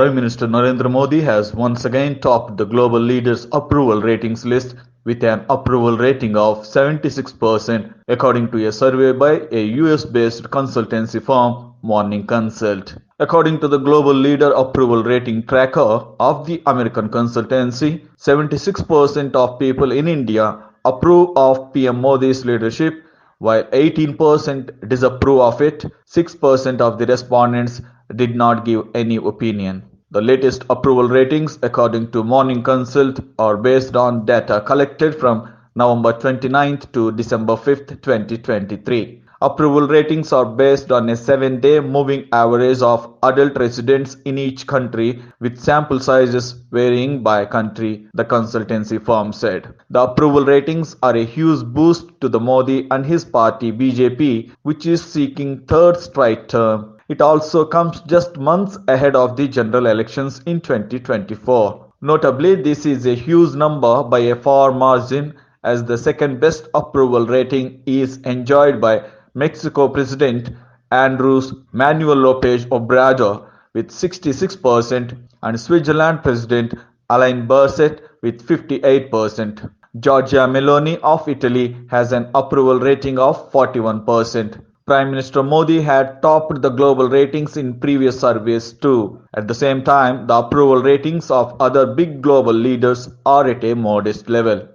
Prime Minister Narendra Modi has once again topped the global leaders' approval ratings list with an approval rating of 76% according to a survey by a US-based consultancy firm Morning Consult. According to the global leader approval rating tracker of the American consultancy, 76% of people in India approve of PM Modi's leadership, while 18% disapprove of it. 6% of the respondents did not give any opinion. The latest approval ratings, according to Morning Consult, are based on data collected from November 29th to December 5th, 2023. Approval ratings are based on a 7-day moving average of adult residents in each country, with sample sizes varying by country, the consultancy firm said. The approval ratings are a huge boost to the Modi and his party BJP, which is seeking third straight term. It also comes just months ahead of the general elections in 2024. Notably, this is a huge number by a far margin, as the second best approval rating is enjoyed by Mexico President Andres Manuel Lopez Obrador with 66% and Switzerland President Alain Berset with 58%. Giorgia Meloni of Italy has an approval rating of 41%. Prime Minister Modi had topped the global ratings in previous surveys too. At the same time, the approval ratings of other big global leaders are at a modest level.